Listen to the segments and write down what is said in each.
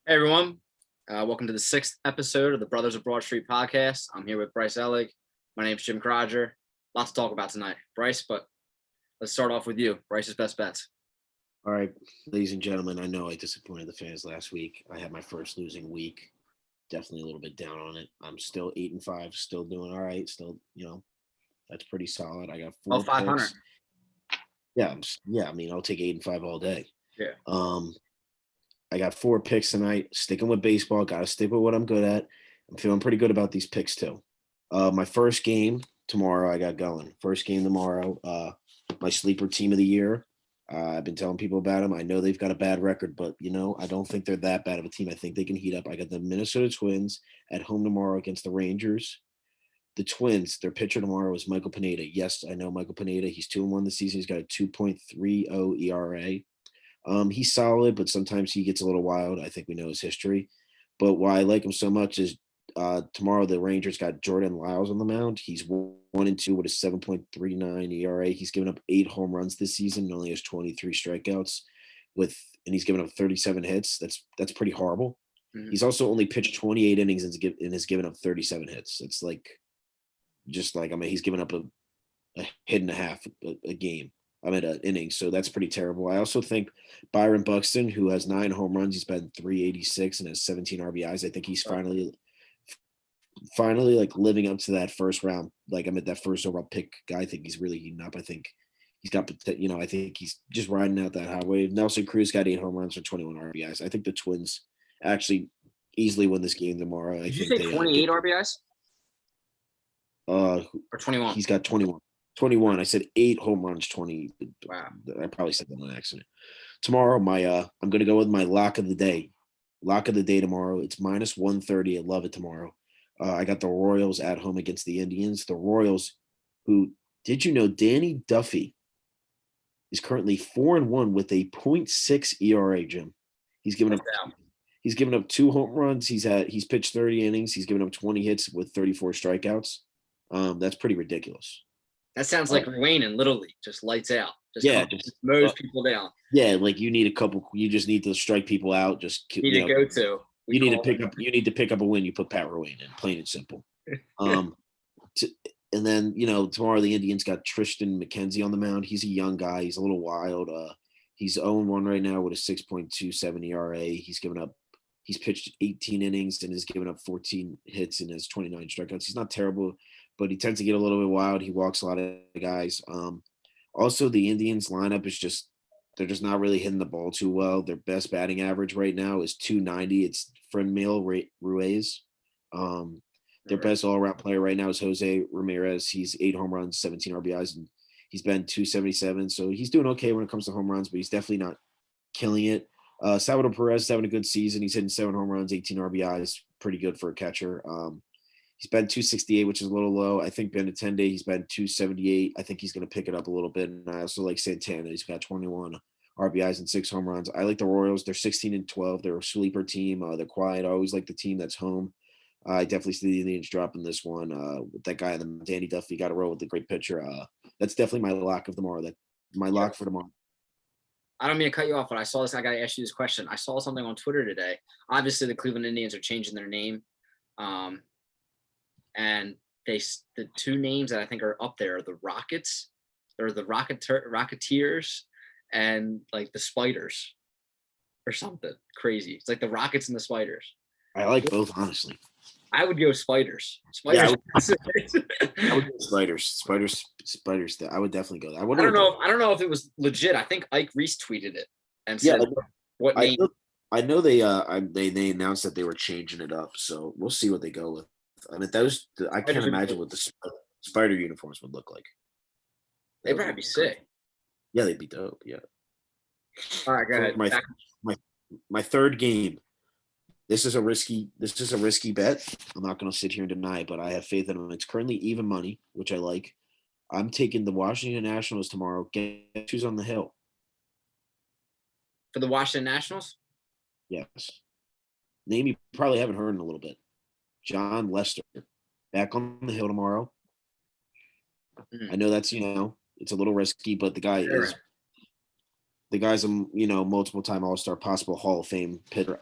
Hey everyone, welcome to the sixth episode of the Brothers of Broad Street podcast. I'm here with Bryce Ellig. My name's Jim Croger. Lots to talk about tonight, Bryce, but let's start off with you. Bryce's best bets. All right, ladies and gentlemen, I know I disappointed the fans last week. I had my first losing week. Definitely a little bit down on it. I'm still 8-5, still doing all right. Still, that's pretty solid. I got four 500. picks. I mean, I'll take 8-5 all day. Yeah. I got 4 picks tonight. Sticking with baseball. Got to stick with what I'm good at. I'm feeling pretty good about these picks too. My first game tomorrow, I got going. First game tomorrow. My sleeper team of the year. I've been telling people about them. I know they've got a bad record, but I don't think they're that bad of a team. I think they can heat up. I got the Minnesota Twins at home tomorrow against the Rangers. The Twins, their pitcher tomorrow is Michael Pineda. Yes, I know Michael Pineda. He's 2-1 this season. He's got a 2.30 ERA. He's solid, but sometimes he gets a little wild. I think we know his history. But why I like him so much is tomorrow the Rangers got Jordan Lyles on the mound. He's 1-2 with a 7.39 ERA. He's given up 8 home runs this season and only has 23 strikeouts and he's given up 37 hits. That's pretty horrible. Mm-hmm. He's also only pitched 28 innings and has given up 37 hits. It's he's given up a hit and a half a game. I'm at an inning, so that's pretty terrible. I also think Byron Buxton, who has 9 home runs, he's been 386 and has 17 RBIs. I think he's finally like living up to that first round. Like I'm at that first overall pick guy. I think he's really heating up. I think he's got, I think he's just riding out that high wave. Nelson Cruz got 8 home runs for 21 RBIs. I think the Twins actually easily win this game tomorrow. Did you say 28 RBIs? Or 21? He's got 21. 21. I said 8 home runs, 20. Wow. I probably said that on accident. Tomorrow, I'm going to go with my lock of the day. Lock of the day tomorrow. It's -130. I love it tomorrow. I got the Royals at home against the Indians. The Royals, who, did you know Danny Duffy is currently 4-1 with a 0.6 ERA, Jim. He's given up 2 home runs. He's pitched 30 innings. He's given up 20 hits with 34 strikeouts. That's pretty ridiculous. That sounds like Wayne in Little League, just lights out. Just mows people down. Yeah, like you just need to strike people out. You need to pick up a win. You put Pat Rowan in, plain and simple. And then tomorrow the Indians got Tristan McKenzie on the mound. He's a young guy. He's a little wild. He's 0-1 right now with a 6.27 ERA. He's pitched 18 innings and has given up 14 hits and has 29 strikeouts. He's not terrible, but he tends to get a little bit wild. He walks a lot of guys. Also, the Indians lineup is they're just not really hitting the ball too well. Their best batting average right now is .290. It's Franmil Ruiz. Their best all-around player right now is Jose Ramirez. He's 8 home runs, 17 RBIs, and he's been .277. So he's doing okay when it comes to home runs, but he's definitely not killing it. Salvador Perez is having a good season. He's hitting 7 home runs, 18 RBIs. Pretty good for a catcher. He's been .268, which is a little low. I think Benintendi, he's been .278. I think he's going to pick it up a little bit. And I also like Santana. He's got 21 RBIs and 6 home runs. I like the Royals. They're 16-12. They're a sleeper team. They're quiet. I always like the team that's home. I definitely see the Indians dropping this one. With that guy, Danny Duffy, got to roll with the great pitcher. That's definitely my lock of tomorrow. Lock for tomorrow. I don't mean to cut you off, but I saw this. I got to ask you this question. I saw something on Twitter today. Obviously, the Cleveland Indians are changing their name. And the 2 names that I think are up there are the Rockets, or the Rocketeers, and like the Spiders, or something crazy. It's like the Rockets and the Spiders. I like both, honestly. I would go Spiders. Yeah, I would go Spiders. Spiders. I would definitely go. I don't know if it was legit. I think Ike Reese tweeted it and said what name. I know they announced that they were changing it up, so we'll see what they go with. I mean, I can't imagine what the Spider uniforms would look like. They'd probably be sick. Yeah, they'd be dope. Yeah. All right, go ahead. My third game. This is a risky bet. I'm not going to sit here and deny it, but I have faith in them. It's currently even money, which I like. I'm taking the Washington Nationals tomorrow. Guess who's on the hill? For the Washington Nationals? Yes. Name you probably haven't heard in a little bit. John Lester, back on the hill tomorrow. I know that's, it's a little risky, but the guy's a, multiple-time All-Star, possible Hall of Fame pitcher.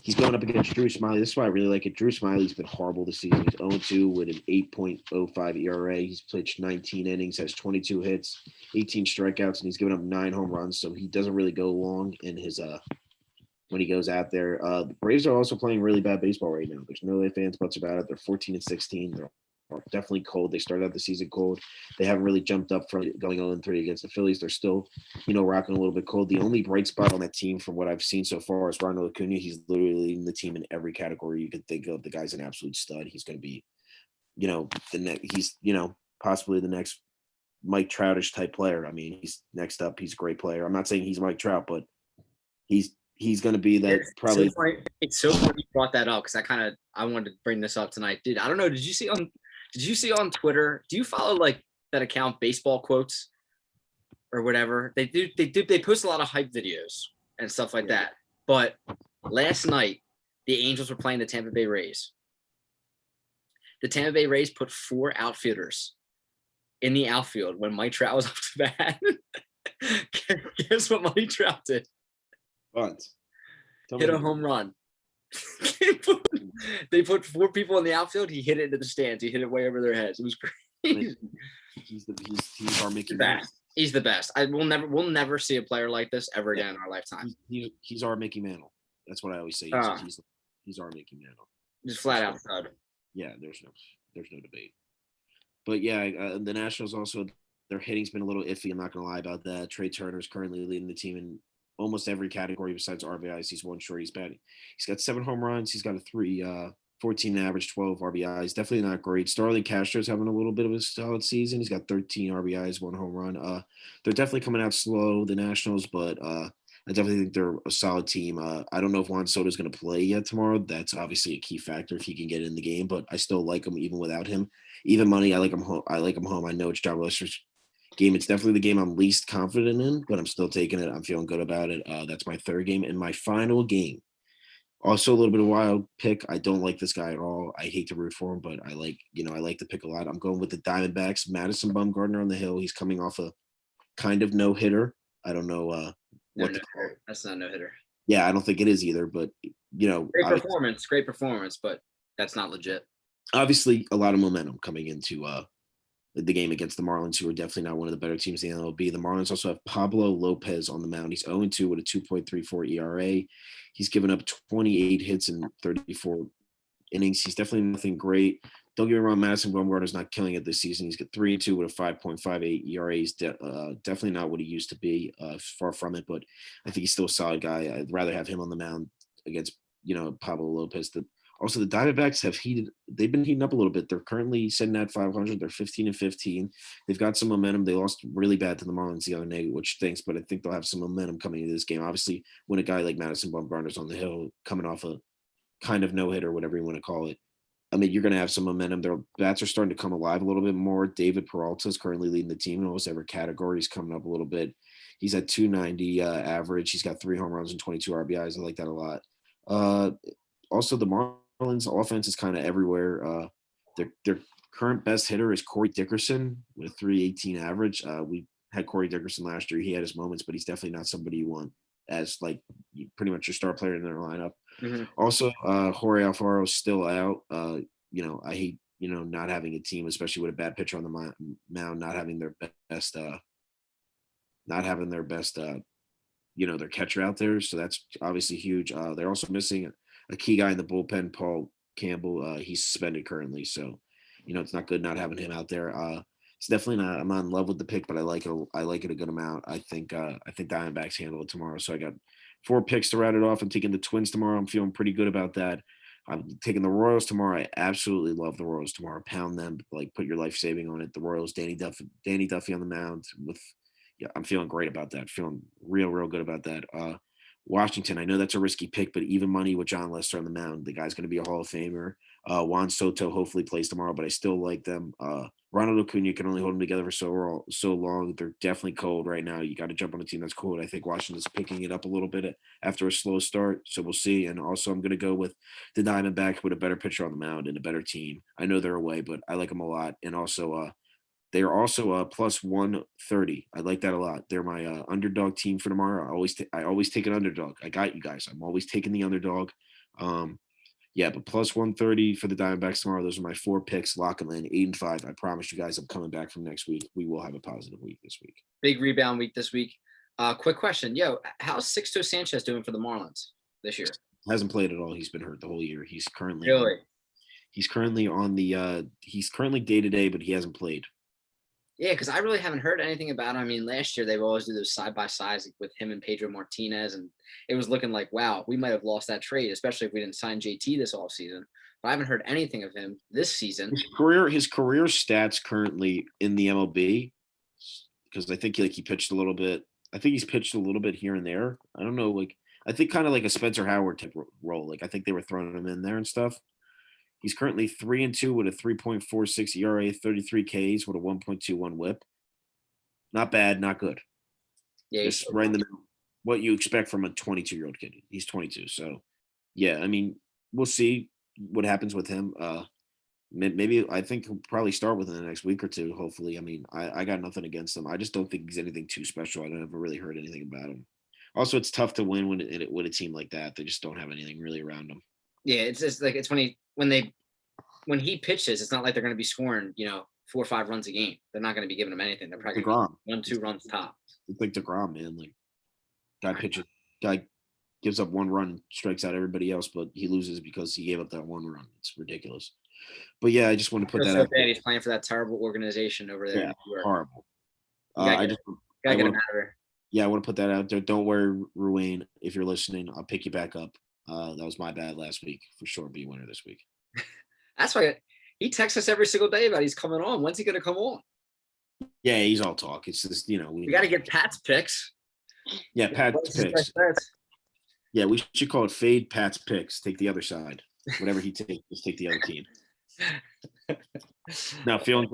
He's going up against Drew Smiley. This is why I really like it. Drew Smiley's been horrible this season. He's 0-2 with an 8.05 ERA. He's pitched 19 innings, has 22 hits, 18 strikeouts, and he's given up 9 home runs. So he doesn't really go long in his when he goes out there. The Braves are also playing really bad baseball right now. There's no ifs, ands, buts about it. They're 14-16. They're definitely cold. They started out the season cold. They haven't really jumped up from going 0-3 against the Phillies. They're still, rocking a little bit cold. The only bright spot on that team, from what I've seen so far, is Ronald Acuna. He's literally leading the team in every category you could think of. The guy's an absolute stud. He's going to be, he's possibly the next Mike Troutish type player. I mean, he's next up. He's a great player. I'm not saying he's Mike Trout, but he's going to be that probably. It's so funny you brought that up because I wanted to bring this up tonight, dude. I don't know. Did you see on Twitter? Do you follow like that account, Baseball Quotes, or whatever? They post a lot of hype videos and stuff like that. But last night, the Angels were playing the Tampa Bay Rays. The Tampa Bay Rays put 4 outfielders in the outfield when Mike Trout was up to bat. Guess what Mike Trout did? Bunt. Hit a home run. They put 4 people in the outfield. He hit it into the stands. He hit it way over their heads. It was crazy. He's our Mickey Mantle. He's the best. We'll never see a player like this ever again in our lifetime. He's our Mickey Mantle. That's what I always say. He's our Mickey Mantle. Just flat out stud. Yeah, there's no debate. But yeah, the Nationals also, their hitting's been a little iffy. I'm not gonna lie about that. Trey Turner's currently leading the team in almost every category besides RBIs. He's one short. He's got 7 home runs. He's got a 14 average, 12 RBIs. Definitely not great. Starling Castro's having a little bit of a solid season. He's got 13 RBIs, 1 home run. They're definitely coming out slow, the Nationals, but I definitely think they're a solid team. I don't know if Juan Soto's going to play yet tomorrow. That's obviously a key factor if he can get in the game, but I still like him even without him. Even money, I like him home. I know it's John Lester's game. It's definitely the game I'm least confident in, but I'm still taking it. I'm feeling good about it. That's my 3rd game. And my final game, also a little bit of a wild pick. I don't like this guy at all. I hate to root for him, but I like the pick a lot. I'm going with the Diamondbacks. Madison Bumgarner on the hill. He's coming off a kind of no-hitter. I don't know that's not no hitter. Yeah, I don't think it is either, but great performance, but that's not legit. Obviously a lot of momentum coming into the game against the Marlins, who are definitely not one of the better teams in the MLB. The Marlins also have Pablo Lopez on the mound. He's 0-2 with a 2.34 ERA. He's given up 28 hits in 34 innings. He's definitely nothing great. Don't get me wrong, Madison Bumgarner's not killing it this season. He's got 3-2 with a 5.58 ERA. He's definitely not what he used to be, far from it, but I think he's still a solid guy. I'd rather have him on the mound against, Pablo Lopez. Also, the Diamondbacks they've been heating up a little bit. They're currently sitting at 500. They're 15-15. They've got some momentum. They lost really bad to the Marlins the other night, which stinks, but I think they'll have some momentum coming into this game. Obviously, when a guy like Madison Bumgarner's on the hill coming off a kind of no-hitter, whatever you want to call it, I mean, you're going to have some momentum. Their bats are starting to come alive a little bit more. David Peralta is currently leading the team in almost every category. He's coming up a little bit. He's at 290 average. He's got 3 home runs and 22 RBIs. I like that a lot. Also, the Marlins offense is kind of everywhere. Their current best hitter is Corey Dickerson with a 318 average. We had Corey Dickerson last year. He had his moments, but he's definitely not somebody you want as like pretty much your star player in their lineup. Mm-hmm. Also, Jorge Alfaro is still out. I hate, not having a team, especially with a bad pitcher on the mound, not having their best, their catcher out there. So that's obviously huge. They're also missing a key guy in the bullpen, Paul Campbell. He's suspended currently. So, it's not good not having him out there. It's definitely not. I'm not in love with the pick, but I like it a good amount. I think Diamondbacks handle it tomorrow. So I got 4 picks to round it off. I'm taking the Twins tomorrow. I'm feeling pretty good about that. I'm taking the Royals tomorrow. I absolutely love the Royals tomorrow. Pound them, like put your life saving on it. The Royals, Danny Duffy on the mound I'm feeling great about that. Feeling real good about that. Washington, I know that's a risky pick, but even money with John Lester on the mound, the guy's going to be a Hall of Famer. Juan Soto hopefully plays tomorrow, but I still like them. Ronald Acuna can only hold them together for so long. They're definitely cold right now. You got to jump on a team that's cold. I think Washington's picking it up a little bit after a slow start, so we'll see. And also, I'm going to go with the Diamondbacks with a better pitcher on the mound and a better team. I know they're away, but I like them a lot. And also, They are also plus 130. I like that a lot. They're my underdog team for tomorrow. I always take an underdog. I got you guys. I'm always taking the underdog. Yeah, but plus 130 for the Diamondbacks tomorrow. Those are my 4 picks. Lock them in 8-5. I promise you guys, I'm coming back from next week. We will have a positive week this week. Big rebound week this week. Quick question. Yo, how's Sixto Sanchez doing for the Marlins this year? Hasn't played at all. He's been hurt the whole year. He's currently on the he's currently day to day, but he hasn't played. Yeah, because I really haven't heard anything about him. I mean, last year they would always do those side by sides with him and Pedro Martinez, and it was looking like, wow, we might have lost that trade, especially if we didn't sign JT this offseason. But I haven't heard anything of him this season. His career stats currently in the MLB, because I think he pitched a little bit. I think he's pitched a little bit here and there. I don't know, I think kind of like a Spencer Howard type role. I think they were throwing him in there and stuff. He's currently 3-2 with a 3.46 ERA, 33 Ks with a 1.21 WHIP. Not bad, not good. Yeah, just right in the middle. What you expect from a 22-year-old kid. He's 22, so yeah. I mean, we'll see what happens with him. Maybe I think he'll probably start within the next week or two. Hopefully, I mean, I got nothing against him. I just don't think he's anything too special. I never really heard anything about him. Also, it's tough to win with a team like that. They just don't have anything really around them. Yeah, it's just like it's when he pitches, it's not like they're going to be scoring 4 or 5 runs a game. They're not going to be giving him anything. They're probably going to be 1-2 runs top. It's like DeGrom, man. Like guy gives up 1 run, strikes out everybody else, but he loses because he gave up that 1 run. It's ridiculous. But yeah, I just want to put that out. Bad. He's playing for that terrible organization over there. Yeah, horrible. Gotta get him out of there. Yeah, I want to put that out there. Don't worry, Ruane. If you're listening, I'll pick you back up. That was my bad last week. For sure, be a winner this week. That's why he texts us every single day about he's coming on. When's he going to come on? Yeah, he's all talk. It's just, we got to get Pat's picks. Yeah, Pat's picks. Yeah, we should call it Fade Pat's picks. Take the other side. Whatever he takes, just take the other team. No, feeling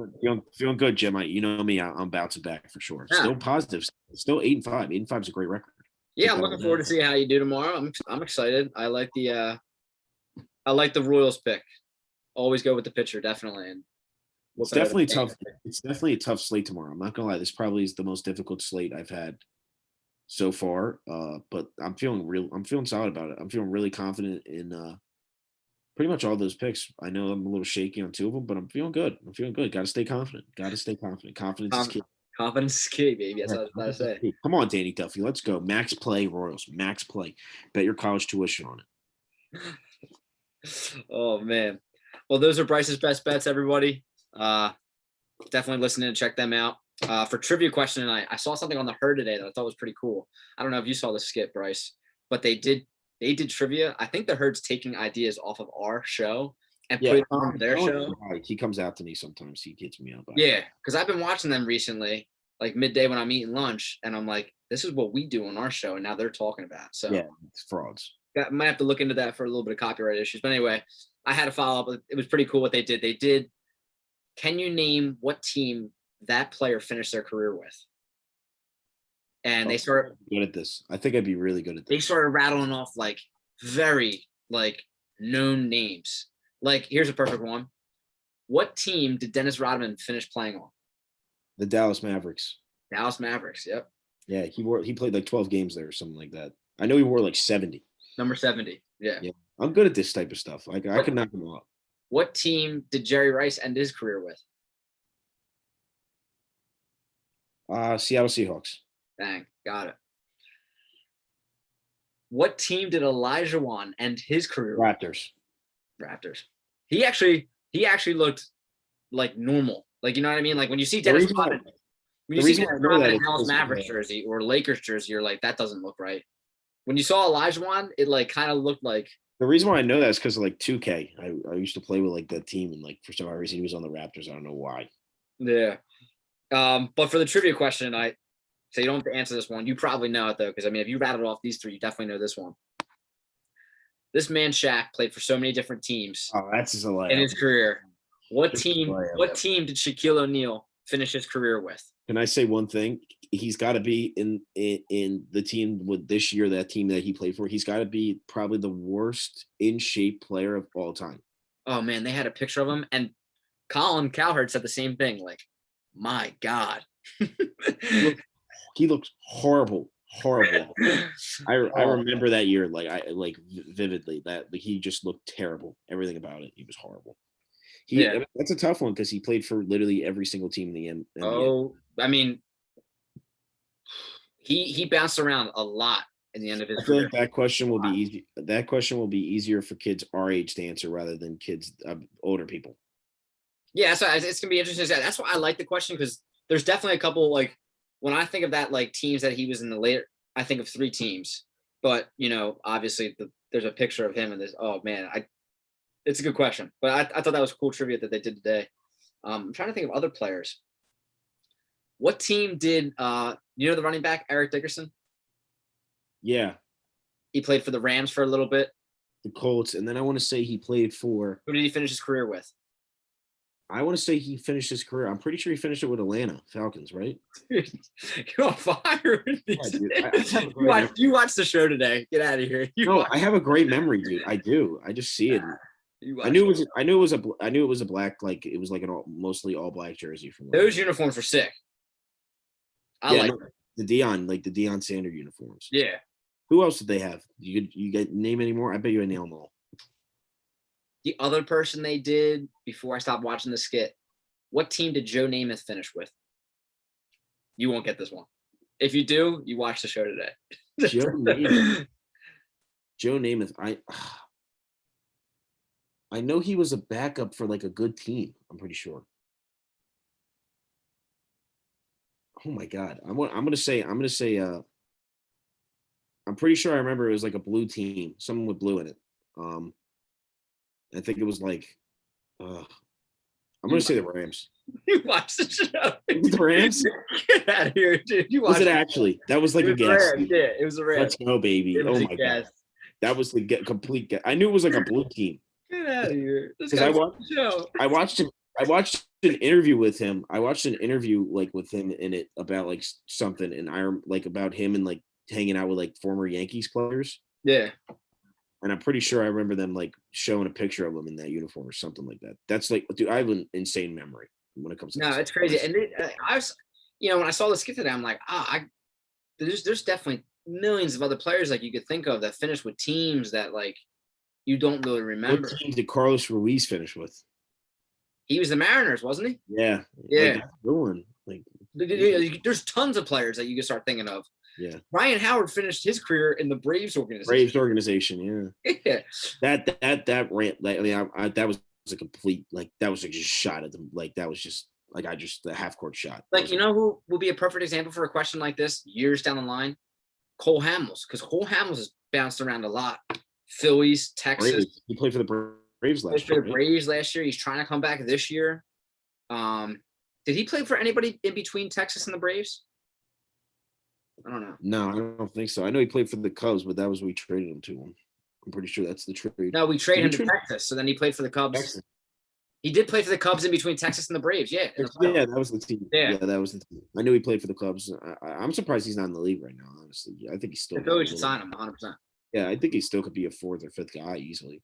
good, Jim. You know me. I'm bouncing back for sure. Yeah. Still positive. Still 8-5. 8-5 is a great record. Yeah, I'm looking forward to see how you do tomorrow. I'm excited. I like the Royals pick. Always go with the pitcher, definitely. And it's definitely tough. It's definitely a tough slate tomorrow. I'm not gonna lie. This probably is the most difficult slate I've had so far. But I'm feeling solid about it. I'm feeling really confident in pretty much all those picks. I know I'm a little shaky on 2 of them, but I'm feeling good. Got to stay confident. Confidence is key. Confidence is key, baby. That's what I was about to say. Come on, Danny Duffy. Let's go. Max play Royals. Max play. Bet your college tuition on it. Oh, man. Well, those are Bryce's best bets, everybody. Definitely listen in and check them out. For trivia question tonight, I saw something on the herd today that I thought was pretty cool. I don't know if you saw the skit, Bryce, but they did trivia. I think the herd's taking ideas off of our show and put it on their show. He comes out to me sometimes. He gets me up. Yeah, because I've been watching them recently, like midday when I'm eating lunch, and I'm like, this is what we do on our show, and now they're talking about it. So yeah, it's frauds. I might have to look into that for a little bit of copyright issues. But anyway, I had a follow up. It was pretty cool what they did. They did. Can you name what team that player finished their career with? And they started good at this. I think I'd be really good at this. They started rattling off very known names. Here's a perfect one. What team did Dennis Rodman finish playing on? The Dallas Mavericks. Dallas Mavericks. Yep. Yeah, he played 12 games there or something like that. I know he wore 70. Number 70. Yeah. I'm good at this type of stuff. I can knock him off. What team did Jerry Rice end his career with? Seattle Seahawks. Dang, got it. What team did Elijah Wan end his career with? Raptors. He actually looked like normal. You know what I mean? When you see Dennis Rodman, when you see Dennis Rodman in a Dallas Mavericks jersey or Lakers jersey, you're like, that doesn't look right. When you saw Elijah Wan, it kind of looked like. The reason why I know that is because of 2K. I used to play with that team, and for some reason he was on the Raptors. I don't know why. Yeah. But for the trivia question tonight, so you don't have to answer this one. You probably know it though, because if you rattled off these 3, you definitely know this one. This man Shaq played for so many different teams. Oh, that's just a layup. In his career. What team did Shaquille O'Neal finish his career with? Can I say one thing? He's got to be in the team with this year, that team that he played for. He's got to be probably the worst in shape player of all time. Oh man, they had a picture of him, and Colin Cowherd said the same thing. My God. He looked, he looked horrible, horrible. I Oh, remember that year vividly. That like, he just looked terrible. Everything about it, he was horrible. yeah. That's a tough one because he played for literally every single team in the NBA. Oh, I mean, he bounced around a lot in the end of his I feel career. like that question will be easy. That question will be easier for kids our age to answer rather than kids older people. Yeah, so it's gonna be interesting. That's why I like the question because there's definitely a couple like when I think of that like teams that he was in the later. I think of three teams, but obviously there's a picture of him and this. Oh man, it's a good question, but I thought that was cool trivia that they did today. I'm trying to think of other players. What team did the running back Eric Dickerson? Yeah, He played for the Rams for a little bit. the Colts, and then I want to say he played for. Who did he finish his career with? I want to say he finished his career. I'm pretty sure he finished it with Atlanta Falcons, right? Dude, you're on fire. Yeah, dude. I just have a great memory. You watched the show today. Get out of here. No, I have a great memory, dude. I do. I just see it. I knew it was a black, like it was like mostly all black jersey from those uniforms were sick. The Deion Sanders uniforms. Yeah. Who else did they have? You get name any more? I bet you I nail them all. The other person they did before I stopped watching the skit. What team did Joe Namath finish with? You won't get this one. If you do, you watch the show today. Joe Namath. Joe Namath. I know he was a backup for like a good team. I'm pretty sure. Oh my God. I'm gonna say I'm pretty sure I remember it was like a blue team, someone with blue in it. I think it was like I'm gonna say the Rams. You watched the show. The Rams? Get out of here, dude. You watched was it actually? That was like a guess. Yeah, it was a Rams. Let's go, baby. Oh my God. That was the complete guess. I knew it was like a blue team. Get out of here. Because I watched an interview with him. I watched an interview like with him in it about like something, and I like about him and like hanging out with like former Yankees players. Yeah. And I'm pretty sure I remember them like showing a picture of him in that uniform or something like that. That's like, dude, I have an insane memory when it comes to. No, it's crazy. And I was, when I saw the skit today, I'm like, there's definitely millions of other players like you could think of that finished with teams that like you don't really remember. What team did Carlos Ruiz finish with? He was the Mariners, wasn't he? Yeah. Yeah. Like, there's tons of players that you can start thinking of. Yeah. Ryan Howard finished his career in the Braves organization. Yeah. Yeah. That rant. Like, I mean, that was a complete like that was like just shot at them. Like that was just like the half court shot. Like who will be a perfect example for a question like this years down the line? Cole Hamels, because Cole Hamels has bounced around a lot. Phillies, Texas. Braves. He played for the Braves last year. Braves last year. He's trying to come back this year. Did he play for anybody in between Texas and the Braves? I don't know. No, I don't think so. I know he played for the Cubs, but that was we traded him to him. I'm pretty sure that's the trade. No, we traded him to Texas, so then he played for the Cubs. Texas. He did play for the Cubs in between Texas and the Braves. Yeah. Yeah, that was the team. Yeah, that was the team. I knew he played for the Cubs. I'm surprised he's not in the league right now, honestly. I think he's still. We should sign him 100%. Yeah, I think he still could be a fourth or fifth guy easily.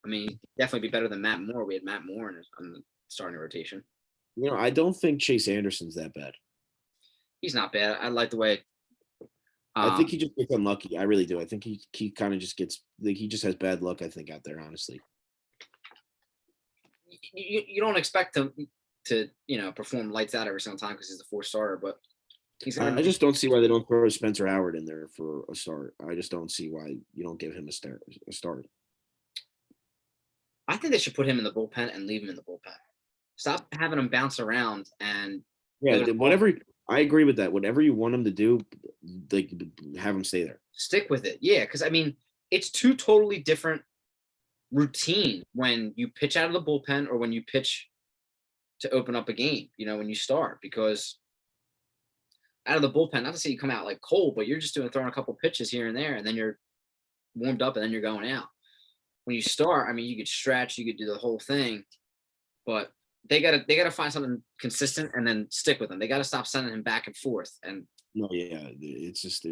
I mean, definitely be better than Matt Moore. We had Matt Moore on the starting rotation. I don't think Chase Anderson's that bad. He's not bad. I like the way. I think he just gets unlucky. I really do. I think he kind of just gets like he just has bad luck. I think out there, honestly. You don't expect him to perform lights out every single time because he's the fourth starter, but I just don't see why they don't throw Spencer Howard in there for a start. I just don't see why you don't give him a start. I think they should put him in the bullpen and leave him in the bullpen. Stop having him bounce around and whatever. I agree with that. Whatever you want him to do, like have him stay there. Stick with it. Yeah, because I mean, it's two totally different routine when you pitch out of the bullpen or when you pitch to open up a game, when you start, because out of the bullpen, not to say you come out like cold, but you're just throwing a couple pitches here and there, and then you're warmed up and then you're going out. When you start, I mean, you could stretch, you could do the whole thing, but they gotta find something consistent and then stick with him. They gotta stop sending him back and forth. And it's just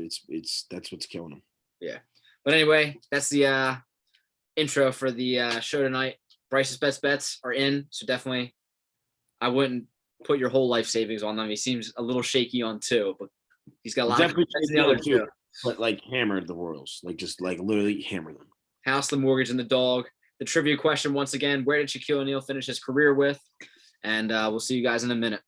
that's what's killing him. Yeah, but anyway, that's the intro for the show tonight. Bryce's best bets are in, so definitely I wouldn't put your whole life savings on them. He seems a little shaky on 2, but he's got a lot of Definitely confidence in the other two. but like hammered the Royals, like just like literally hammer them. House, the mortgage, and the dog. The trivia question once again: where did Shaquille O'Neal finish his career with? And we'll see you guys in a minute.